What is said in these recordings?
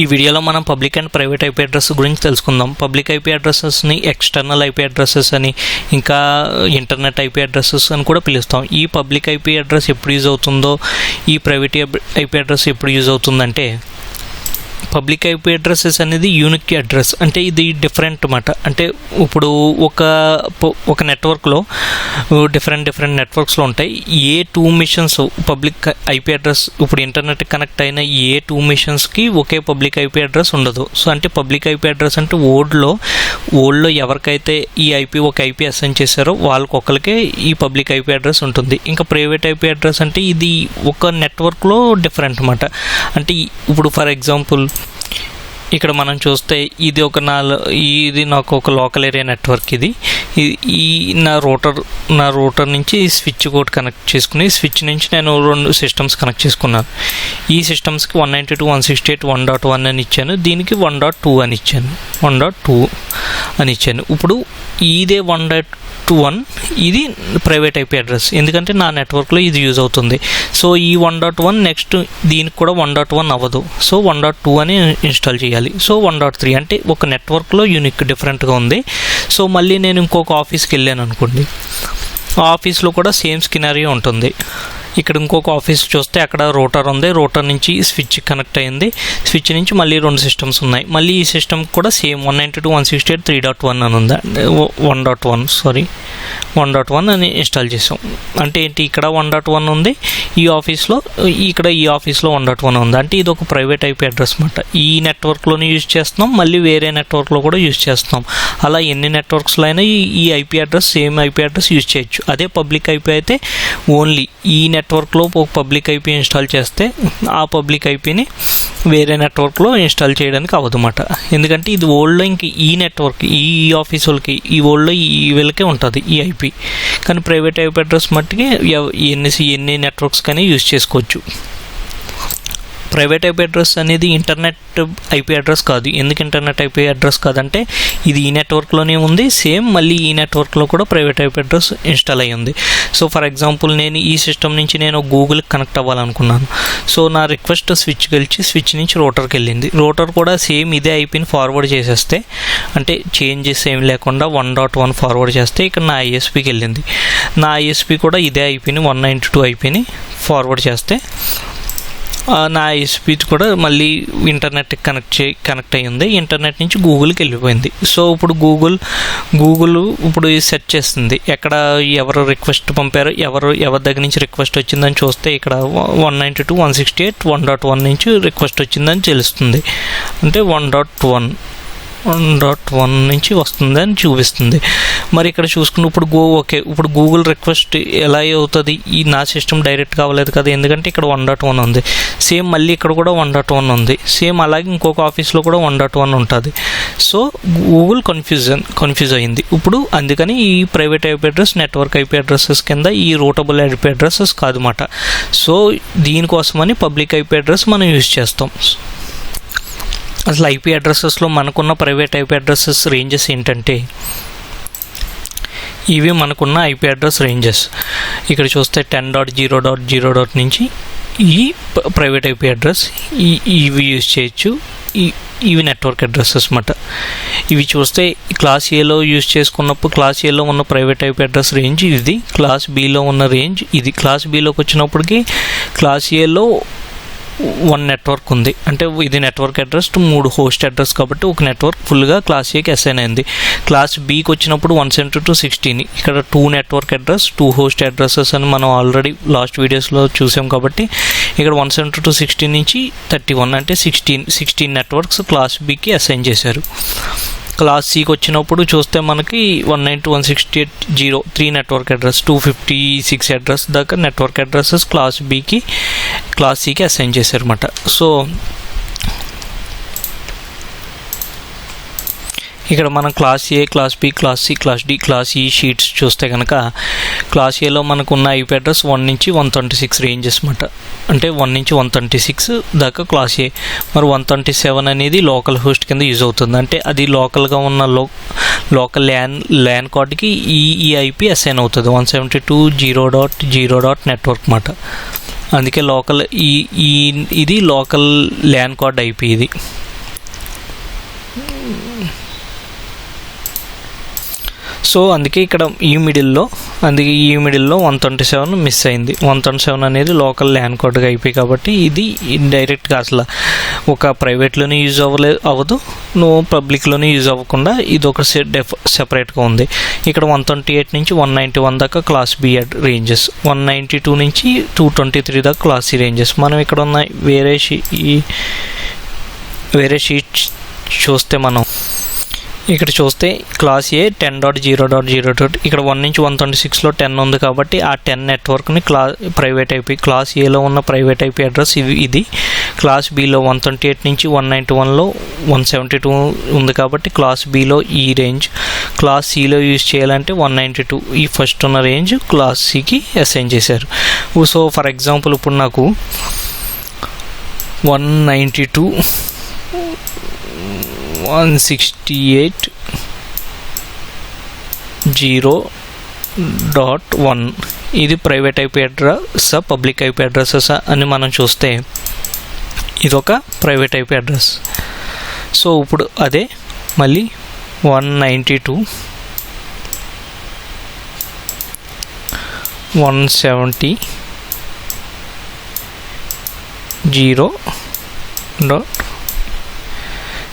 ఈ వీడియోలో మనం public and private IP address గురించి తెలుసుకుందాం. పబ్లిక్ ఐపీ అడ్రసెస్ని ఎక్స్టర్నల్ ఐపీ అడ్రసెస్ అని, ఇంకా ఇంటర్నెట్ ఐపీ అడ్రసెస్ అని కూడా పిలుస్తాం. ఈ పబ్లిక్ ఐపీ అడ్రస్ ఎప్పుడు యూజ్ అవుతుందో, ఈ ప్రైవేట్ ఐపీ అడ్రస్ ఎప్పుడు యూజ్ అవుతుందంటే, పబ్లిక్ ఐపీ అడ్రసెస్ అనేది యూనిక్ అడ్రస్, అంటే ఇది డిఫరెంట్ అన్నమాట. అంటే ఇప్పుడు ఒక నెట్వర్క్లో డిఫరెంట్ నెట్వర్క్స్లో ఉంటాయి. ఏ 2 మిషన్స్ పబ్లిక్ ఐపీ అడ్రస్, ఇప్పుడు ఇంటర్నెట్ కనెక్ట్ అయిన ఏ 2 మిషన్స్కి ఒకే పబ్లిక్ ఐపీ అడ్రస్ ఉండదు. సో అంటే పబ్లిక్ ఐపీ అడ్రస్ అంటే ఓల్డ్లో ఎవరికైతే ఈ ఒక ఐపీ అసైన్ చేశారో వాళ్ళకొకరికే ఈ పబ్లిక్ ఐపీ అడ్రస్ ఉంటుంది. ఇంకా ప్రైవేట్ ఐపీ అడ్రస్ అంటే ఇది ఒక నెట్వర్క్లో డిఫరెంట్ అన్నమాట. అంటే ఇప్పుడు ఫర్ ఎగ్జాంపుల్ ఇక్కడ మనం చూస్తే ఇది నాకు ఒక లోకల్ ఏరియా నెట్వర్క్. నా రూటర్ నుంచి స్విచ్ కోడ్ కనెక్ట్ చేసుకుని, స్విచ్ నుంచి నేను 2 సిస్టమ్స్ కనెక్ట్ చేసుకున్నాను. ఈ సిస్టమ్స్కి 192.168.1.1 అని ఇచ్చాను, దీనికి 1.2 అని ఇచ్చాను. ఇప్పుడు ఇదే 1.1 ఇది ప్రైవేట్ ఐపీ అడ్రస్, ఎందుకంటే నా నెట్వర్క్లో ఇది యూజ్ అవుతుంది. సో ఈ 1.1 నెక్స్ట్ దీనికి కూడా 1.1 అవ్వదు, సో 1.2 అని ఇన్స్టాల్ చేయాలి. సో 1.3 అంటే ఒక నెట్వర్క్లో యూనిక్ డిఫరెంట్గా ఉంది. సో మళ్ళీ నేను ఇంకొక ఆఫీస్కి వెళ్ళాను అనుకోండి, ఆఫీస్లో కూడా సేమ్ స్కినరీ ఉంటుంది. ఇక్కడ ఇంకొక ఆఫీస్ చూస్తే అక్కడ రూటర్ ఉంది, రూటర్ నుంచి స్విచ్ కనెక్ట్ అయింది, స్విచ్ నుంచి మళ్ళీ 2 సిస్టమ్స్ ఉన్నాయి. మళ్ళీ ఈ సిస్టమ్ కూడా సేమ్ 192.168.3.1 అని ఉంది, 1.1 అని ఇన్స్టాల్ చేసాం. అంటే ఏంటి, ఇక్కడ 1.1 ఉంది ఈ ఆఫీస్లో, ఈ ఆఫీస్లో 1.1 ఉంది. అంటే ఇది ఒక ప్రైవేట్ ఐపీ అడ్రస్ అన్నమాట. ఈ నెట్వర్క్లోనే యూజ్ చేస్తున్నాం, మళ్ళీ వేరే నెట్వర్క్లో కూడా యూజ్ చేస్తున్నాం. అలా ఎన్ని నెట్వర్క్స్లో అయినా ఈ IP address, same IP address use చేయొచ్చు. అదే పబ్లిక్ ఐపీ అయితే ఓన్లీ ఈ నెట్వర్క్లో ఒక పబ్లిక్ ఐపీ ఇన్స్టాల్ చేస్తే ఆ పబ్లిక్ ఐపీని వేరే నెట్వర్క్లో ఇన్స్టాల్ చేయడానికి అవ్వదన్నమాట. ఎందుకంటే ఇది ఓల్డ్లో ఇంక ఈ నెట్వర్క్, ఈ ఆఫీస్ వాళ్ళకి, ఈ ఓల్డ్లో వీళ్ళకే ఉంటుంది ఈ ఐపీ. కానీ ప్రైవేట్ ఐపీ అడ్రస్ మట్టుకి ఎన్ని నెట్వర్క్స్ కానీ యూజ్ చేసుకోవచ్చు. ప్రైవేట్ ఐపీ అడ్రస్ అనేది ఇంటర్నెట్ ఐపీ అడ్రస్ కాదు. ఎందుకు ఇంటర్నెట్ ఐపీ అడ్రస్ కాదంటే, ఇది ఈ నెట్వర్క్లోనే ఉంది, సేమ్ మళ్ళీ ఈ నెట్వర్క్లో కూడా ప్రైవేట్ ఐపీ అడ్రస్ ఇన్స్టాల్ అయ్యి ఉంది. సో ఫర్ ఎగ్జాంపుల్ నేను ఈ సిస్టమ్ నుంచి నేను గూగుల్కి కనెక్ట్ అవ్వాలనుకున్నాను. సో నా రిక్వెస్ట్ స్విచ్ నుంచి రూటర్కి వెళ్ళింది. రూటర్ కూడా సేమ్ ఇదే ఐపీని ఫార్వర్డ్ చేసేస్తే, అంటే చేంజెస్ ఏం లేకుండా 1.1 ఫార్వర్డ్ చేస్తే ఇక్కడ నా ఐఎస్పీకి వెళ్ళింది. నా ఐఎస్పీ కూడా ఇదే ఐపీని 192 ఐపీని ఫార్వర్డ్ చేస్తే నా ఐఎస్పీ కూడా మళ్ళీ ఇంటర్నెట్కి కనెక్ట్ అయ్యింది. ఇంటర్నెట్ నుంచి గూగుల్కి వెళ్ళిపోయింది. సో ఇప్పుడు గూగుల్ ఇప్పుడు సెర్చ్ చేస్తుంది, ఎక్కడ ఎవరు రిక్వెస్ట్ పంపారో, ఎవరి దగ్గర నుంచి రిక్వెస్ట్ వచ్చిందని చూస్తే ఇక్కడ 192.168.1.1 నుంచి రిక్వెస్ట్ వచ్చిందని తెలుస్తుంది. అంటే 1.1 నుంచి వస్తుందని చూపిస్తుంది. మరి ఇక్కడ చూసుకుని ఇప్పుడు గూగుల్ రిక్వెస్ట్ ఎలా అవుతుంది, ఈ నా సిస్టమ్ డైరెక్ట్ కావలేదు కదా, ఎందుకంటే ఇక్కడ 1.1 ఉంది. సేమ్ మళ్ళీ ఇక్కడ కూడా 1.1 ఉంది, సేమ్ అలాగే ఇంకొక ఆఫీస్లో కూడా 1.1 ఉంటుంది. సో గూగుల్ కన్ఫ్యూజ్ అయింది. ఇప్పుడు అందుకని ఈ private IP address network IP addresses కింద ఈ రూటబుల్ ఐపీ అడ్రసెస్ కాదన్నమాట. సో దీనికోసమని పబ్లిక్ ఐపీ అడ్రస్ మనం యూజ్ చేస్తాం. అసలు ఐపీ అడ్రసెస్లో మనకున్న ప్రైవేట్ ఐపీ అడ్రసెస్ రేంజెస్ ఏంటంటే, ఇవి మనకున్న ఐపీ అడ్రస్ రేంజెస్. ఇక్కడ చూస్తే 10.0.0. నుంచి ఈ ప్రైవేట్ ఐపీ అడ్రస్ ఇవి యూజ్ చేయొచ్చు. ఇవి నెట్వర్క్ అడ్రసెస్ అన్నమాట. ఇవి చూస్తే క్లాస్ ఏలో యూజ్ చేసుకున్నప్పుడు క్లాస్ ఏలో ఉన్న ప్రైవేట్ ఐపీ అడ్రస్ రేంజ్ ఇది, క్లాస్ బిలో ఉన్న రేంజ్ ఇది. క్లాస్ బిలోకి వచ్చినప్పటికీ క్లాస్ ఏలో 1 నెట్వర్క్ ఉంది, అంటే ఇది నెట్వర్క్ అడ్రస్ 3 హోస్ట్ అడ్రస్ కాబట్టి ఒక నెట్వర్క్ ఫుల్గా క్లాస్ ఏకి అసైన్ అయింది. క్లాస్ బీకి వచ్చినప్పుడు 172.16, ఇక్కడ 2 నెట్వర్క్ అడ్రస్ 2 హోస్ట్ అడ్రసెస్ అని మనం ఆల్రెడీ లాస్ట్ వీడియోస్లో చూసాం. కాబట్టి ఇక్కడ 172.16 నుంచి 31 అంటే 16 నెట్వర్క్స్ క్లాస్ బీకి అసైన్ చేశారు. క్లాస్ సికి వచ్చినప్పుడు చూస్తే మనకి 192.168.0 3 నెట్వర్క్ అడ్రస్ 256 అడ్రస్ దాకా నెట్వర్క్ అడ్రసెస్ క్లాస్ సికి అసైన్ చేశారన్నమాట. సో ఇక్కడ మనం class A, class B, class C, class D, class E sheets చూస్తే కనుక క్లాస్ ఏలో మనకున్న ఐపీ అడ్రస్ 1 నుంచి 126 రేంజెస్ అన్నమాట. అంటే 1 నుంచి 126 దాకా క్లాస్ ఏ. మరి 127 అనేది లోకల్ హోస్ట్ కింద యూజ్ అవుతుంది, అంటే అది లోకల్గా ఉన్న లోకల్ ల్యాన్ కార్డ్కి ఈ ఐపీ అసైన్ అవుతుంది. 172.0.0. నెట్వర్క్ అన్నమాట. అందుకే లోకల్ ఇది లోకల్ ల్యాన్ కార్డ్ ఐపీ ఇది. సో అందుకే ఇక్కడ ఈ మిడిల్లో 127 మిస్ అయింది. 127 అనేది లోకల్ ల్యాన్ కోడ్గా అయిపోయి కాబట్టి ఇది డైరెక్ట్గా అసలు ఒక ప్రైవేట్లోనే యూజ్ అవ్వదు, పబ్లిక్లోనే యూజ్ అవ్వకుండా ఇది ఒక సెపరేట్గా ఉంది. ఇక్కడ 128 నుంచి 191 దాకా క్లాస్ బి రేంజెస్, 192 నుంచి 223 దాకా క్లాస్ సి రేంజెస్. మనం ఇక్కడ ఉన్న వేరే షీట్ చూస్తే మనం ఇక్కడ చూస్తే క్లాస్ ఏ 10.0.0. ఇక్కడ 1 నుంచి 126లో 10 ఉంది కాబట్టి ఆ 10 నెట్వర్క్ని ప్రైవేట్ ఐపీ, క్లాస్ ఏలో ఉన్న ప్రైవేట్ ఐపీ అడ్రస్ ఇది. క్లాస్ బిలో 128 నుంచి 191లో 172 ఉంది కాబట్టి క్లాస్ బిలో ఈ రేంజ్. క్లాస్ సిలో యూజ్ చేయాలంటే 192 ఈ ఫస్ట్ ఉన్న రేంజ్ క్లాస్ సికి అసైన్ చేశారు. సో ఫర్ ఎగ్జాంపుల్ ఇప్పుడు నాకు 192 168.0.1 ఇది private IP address, public IP addresses అని మనం చూస్తే ఇదొక ప్రైవేట్ ఐపీ అడ్రస్. సో ఇప్పుడు అదే మళ్ళీ 192.170.0.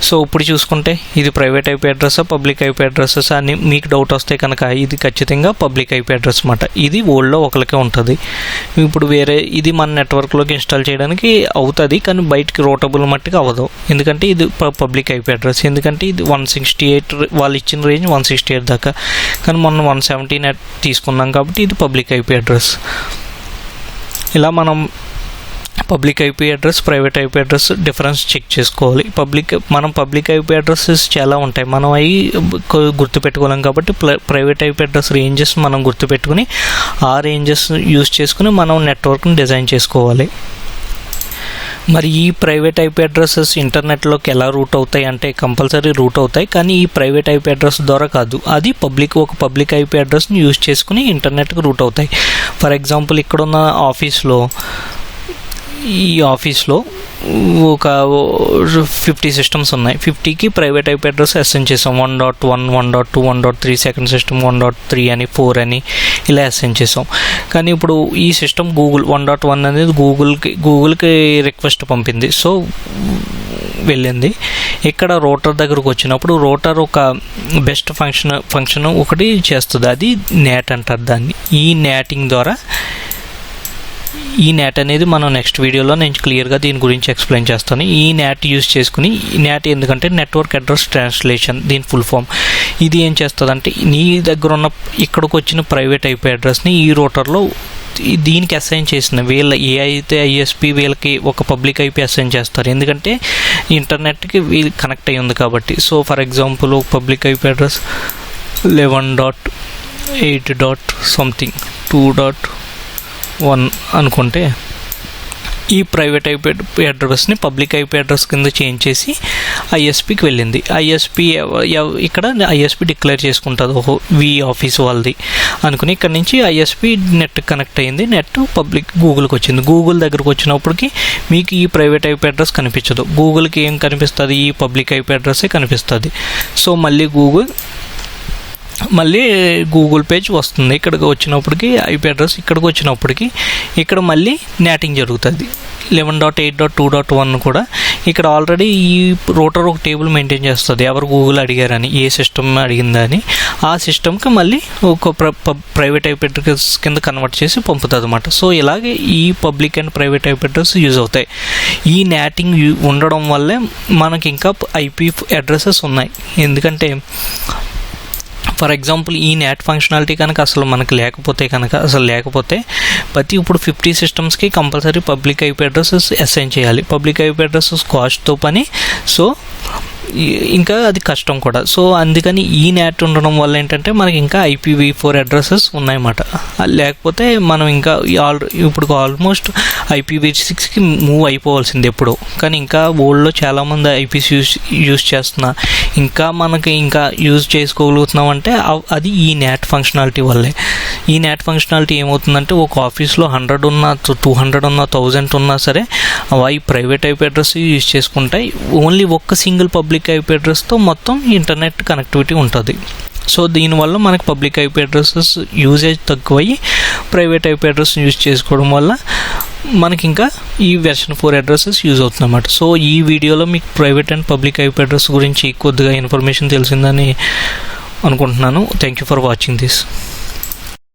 సో ఇప్పుడు చూసుకుంటే ఇది private IP address, public IP addresses అని మీకు డౌట్ వస్తే కనుక ఇది ఖచ్చితంగా పబ్లిక్ ఐపీ అడ్రస్ అన్నమాట. ఇది ఓల్డ్లో ఒకరికే ఉంటుంది. ఇప్పుడు ఇది మన నెట్వర్క్లోకి ఇన్స్టాల్ చేయడానికి అవుతుంది, కానీ బయటికి రూటబుల్ మట్టుకు అవ్వదు. ఎందుకంటే ఇది పబ్లిక్ ఐపీ అడ్రస్, ఎందుకంటే ఇది 168 వాళ్ళు ఇచ్చిన రేంజ్ 168 దాకా, కానీ మొన్న 170 నెట్ తీసుకున్నాం కాబట్టి ఇది పబ్లిక్ ఐపీ అడ్రస్. ఇలా మనం public IP address, private IP address difference check చేసుకోవాలి. పబ్లిక్ ఐపీ అడ్రస్సెస్ చాలా ఉంటాయి, మనం అవి గుర్తుపెట్టుకోలేం కాబట్టి ప్రైవేట్ ఐపీ అడ్రస్ రేంజెస్ మనం గుర్తుపెట్టుకుని ఆ రేంజెస్ యూజ్ చేసుకుని మనం నెట్వర్క్ని డిజైన్ చేసుకోవాలి. మరి ఈ ప్రైవేట్ ఐపీ అడ్రస్సెస్ ఇంటర్నెట్లోకి ఎలా రూట్ అవుతాయి అంటే కంపల్సరీ రూట్ అవుతాయి, కానీ ఈ ప్రైవేట్ ఐపీ అడ్రస్ ద్వారా కాదు, అది ఒక పబ్లిక్ ఐపీ అడ్రస్ని యూజ్ చేసుకుని ఇంటర్నెట్కి రూట్ అవుతాయి. ఫర్ ఎగ్జాంపుల్ ఇక్కడున్న ఈ ఆఫీస్లో ఒక 50 సిస్టమ్స్ ఉన్నాయి. 50కి ప్రైవేట్ ఐపీ అడ్రస్ అసైన్ చేసాం. 1.1, 1.2, 1.3, సెకండ్ సిస్టమ్ 1.3 అని 4 అని ఇలా అసైన్ చేసాం. కానీ ఇప్పుడు ఈ సిస్టమ్ 1.1 అనేది గూగుల్కి రిక్వెస్ట్ పంపింది. సో వెళ్ళింది. ఇక్కడ రోటర్ దగ్గరకు వచ్చినప్పుడు రోటర్ ఒక బెస్ట్ ఫంక్షన్ ఒకటి చేస్తుంది, అది నేట్ అంటారు దాన్ని. ఈ నేటింగ్ ద్వారా ఈ నేట్ అనేది మనం నెక్స్ట్ వీడియోలో నేను క్లియర్గా దీని గురించి ఎక్స్ప్లెయిన్ చేస్తాను. ఈ నేట్ యూజ్ చేసుకుని, ఈ నేట్ ఎందుకంటే నెట్వర్క్ అడ్రస్ ట్రాన్స్లేషన్ దీని ఫుల్ ఫామ్. ఇది ఏం చేస్తుందంటే నీ దగ్గర ఉన్న ఇక్కడికి వచ్చిన ప్రైవేట్ ఐపీ అడ్రస్ని ఈ రోటర్లో దీనికి అసైన్ చేసిన ఏ అయితే ఐఎస్పి వీళ్ళకి ఒక పబ్లిక్ ఐపీ అసైన్ చేస్తారు, ఎందుకంటే ఇంటర్నెట్కి వీళ్ళు కనెక్ట్ అయ్యి ఉంది కాబట్టి. So for example public IP address 11.8.2.1 అనుకుంటే ఈ ప్రైవేట్ ఐపీ అడ్రస్ని పబ్లిక్ ఐపీ అడ్రస్ కింద చేంజ్ చేసి ఐఎస్పికి వెళ్ళింది. ఇక్కడ ఐఎస్పి డిక్లేర్ చేసుకుంటుంది, ఓహో వి ఆఫీస్ వాళ్ళది అనుకుని ఇక్కడ నుంచి ఐఎస్పి నెట్ కనెక్ట్ అయ్యింది. నెట్ పబ్లిక్ గూగుల్కి వచ్చింది. గూగుల్ దగ్గరకు వచ్చినప్పటికి మీకు ఈ ప్రైవేట్ ఐపీ అడ్రస్ కనిపించదు, గూగుల్కి ఏం కనిపిస్తుంది, ఈ పబ్లిక్ ఐపీ అడ్రస్సే కనిపిస్తుంది. సో మళ్ళీ గూగుల్ పేజ్ వస్తుంది. ఇక్కడికి వచ్చినప్పటికి ఐపీ అడ్రస్ ఇక్కడికి వచ్చినప్పటికి ఇక్కడ మళ్ళీ నేటింగ్ జరుగుతుంది. 11.8.2.1 కూడా ఇక్కడ ఆల్రెడీ ఈ రోటర్ ఒక టేబుల్ మెయింటైన్ చేస్తుంది, ఎవరు గూగుల్ అడిగారని, ఏ సిస్టమ్ అడిగిందని. ఆ సిస్టమ్కి మళ్ళీ ఒక ప్రైవేట్ ఐపీ అడ్రస్ కింద కన్వర్ట్ చేసి పంపుతుంది అన్నమాట. సో ఇలాగే ఈ public and private IP address use అవుతాయి. ఈ నేటింగ్ ఉండడం వల్లే మనకి ఇంకా ఐపీ అడ్రసెస్ ఉన్నాయి. ఎందుకంటే ఫర్ ఎగ్జాంపుల్ ఈ నేట్ ఫంక్షనాలిటీ కనుక మనకు లేకపోతే ఇప్పుడు 50 సిస్టమ్స్కి compulsory public IP addresses assign చేయాలి. పబ్లిక్ ఐపీ అడ్రసెస్ కాస్ట్తో పని, సో ఇంకా అది కష్టం కూడా. సో అందుకని ఈ నేట్ ఉండడం వల్ల ఏంటంటే మనకి ఇంకా IPv4 అడ్రసెస్ ఉన్నాయన్నమాట. లేకపోతే మనం ఇంకా ఇప్పుడు ఆల్మోస్ట్ IPv6కి మూవ్ అయిపోవాల్సింది ఎప్పుడు, కానీ ఇంకా ఓల్డ్లో చాలామంది ఐపీస్ యూజ్ చేస్తున్నా ఇంకా మనకి ఇంకా యూజ్ చేసుకోగలుగుతున్నాం అంటే అది ఈ నేట్ ఫంక్షనాలిటీ వల్లే. ఈ నేట్ ఫంక్షనాలిటీ ఏమవుతుందంటే ఒక ఆఫీస్లో 100 ఉన్నా 200 ఉన్నా 1000 ఉన్నా సరే అవి ప్రైవేట్ ఐపీ అడ్రస్ యూజ్ చేసుకుంటాయి. ఓన్లీ ఒక్క సింగిల్ పబ్లిక్ పబ్లిక్ ఐపీ అడ్రస్తో మొత్తం ఇంటర్నెట్ కనెక్టివిటీ ఉంటుంది. సో దీనివల్ల మనకి పబ్లిక్ ఐపీ అడ్రసెస్ యూజేజ్ తక్కువయ్యి ప్రైవేట్ ఐపీ అడ్రస్ యూజ్ చేసుకోవడం వల్ల మనకి ఇంకా ఈ వెర్షన్ 4 అడ్రసెస్ యూజ్ అవుతుంది అన్నమాట. సో ఈ వీడియోలో మీకు private and public IP address గురించి కొద్దిగా ఇన్ఫర్మేషన్ తెలిసిందని అనుకుంటున్నాను. Thank you for watching this.